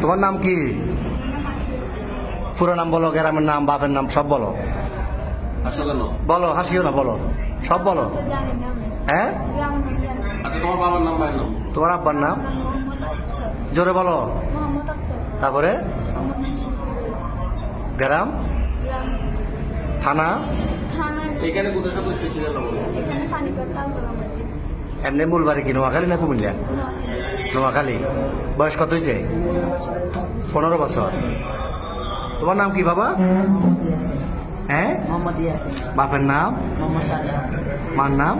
তোমার নাম কি? পুরো নাম বলো, গ্রামের নাম, বাপের নাম সব বলো। বলো, হাসিও না, বলো সব বলো। হ্যাঁ, তোমার বাবার নাম, ভাইয়ের নাম, তোমার আব্বার নাম জোরে বলো। তারপরে গ্রাম, থানা, এখানে কোথায় থাকলে সেই ঠিকানা বলো। এমনি মূল বাড়ি কি নোয়াখালী না কুমিল্লা? নোয়াখালী। বয়স কত হয়েছে? 15 বছর। তোমার নাম কি বাবা? হ্যাঁ, বাপের নাম, মার নাম,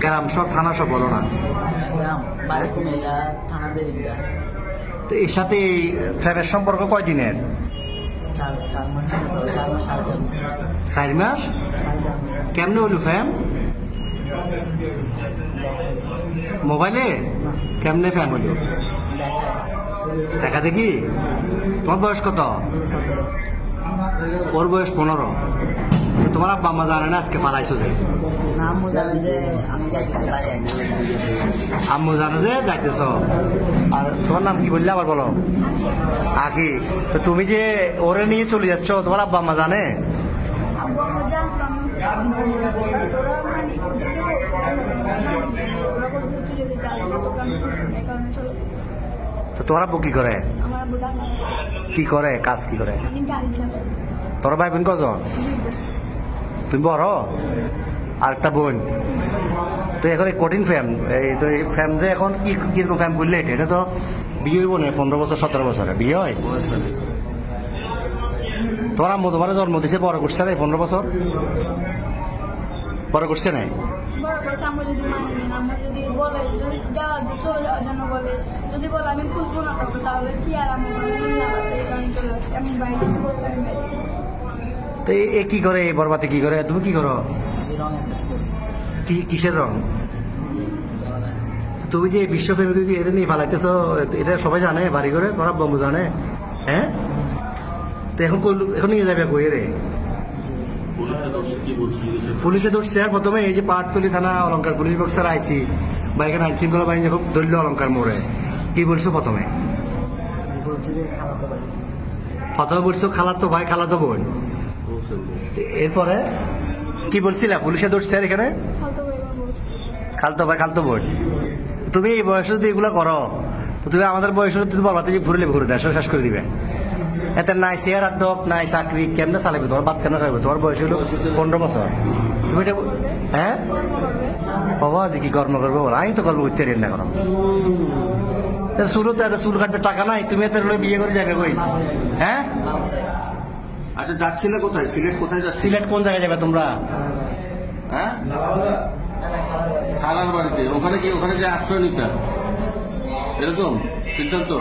গ্রাম সব, থানা সব বলো না। তো এর সাথে ফ্যামের সম্পর্ক কয়দিনের? 4 মাস। কেমনে হলো ফ্যাম? মোবাইলে? কেমনে ফ্যাম হলো? দেখা দেখি। তোমার বয়স কত? ওর বয়স 15। তোমার আব্বা আম্মা জানে না আজকে পালাইছো যে? আম্মু জানে যে যাইতেছ। আর তোমার নাম কি বললে আবার বলো? আকি। তো তুমি যে ওরে নিয়ে চলে যাচ্ছ, তোমার আব্বা আম্মা জানে? তো তোমার আব্বু কি করে? কি করে কাজ, কি করে? তোর ভাই বোন কজন? তুমি বড়? আর একটা বোন। তো এখন এই কঠিন ফ্যাম, এই তো এই ফ্যাম যে এখন কিরকম ফ্যাম বললে এটা তো বিয়ে হইব না 15 বছর 17 বছরে বিয়ে হয়। তোমার আম্মু তোমার জন্ম দিছে, বড় করছে না 15 বছর? বড় করছে নাই? তো এ কি করে, বরবাদে কি করে? তুমি কি করো? কিসের রং? তুমি যে বিশ্ব প্রেমিক এটা নিয়ে ফালাইতেছ, এটা সবাই জানে বাড়ি করে? তোমার বন্ধু জানে? হ্যাঁ, তো এখন নিয়ে যাবে কই রে? পুলিশে ধরছে। আর প্রথমে এই যে পাটতলি থানা অলঙ্কার পুলিশ বক্সার আইসি বা এখানে আইন শৃঙ্খলা বাহিনী যখন ধরল অলঙ্কার মোড়ে, কি বলছো প্রথমে? বলছো খালাতো ভাই, খালাতো বোন। এরপরে কি বলছিলা? পুলিশে ধরছে আর এখানে খালতো ভাই, খালতো বোন। তুমি এই বয়সে যদি এগুলো করো, তো তুমি আমাদের বয়সে যদি বলবাতে যে ঘুরে ঘুরে দেশ শেষ করে দিবে। এতে নাই চেয়ার আর ডক, নাই চাকরি, কেমনে চালাবে? তোমার বাদ কেন খাইবে? তোমার বয়স হলো 15 বছর। তুমি এটা হ্যাঁ বাবা যে কি কর্ম করবো? আমি তো কর্ম করতে না করো। শুরুতে একটা চুল কাটবে টাকা নাই, তুমি এত বিয়ে করে যাবে কই? হ্যাঁ, আচ্ছা যাচ্ছিলে কোথায়? সিলেট কোথায় যাচ্ছ? সিলেট কোন জায়গায় যাবে তোমরা? হ্যাঁ, খালার বাড়িতে। ওখানে কি, ওখানে যে আশ্রয় নিতে এরকম সিদ্ধান্ত?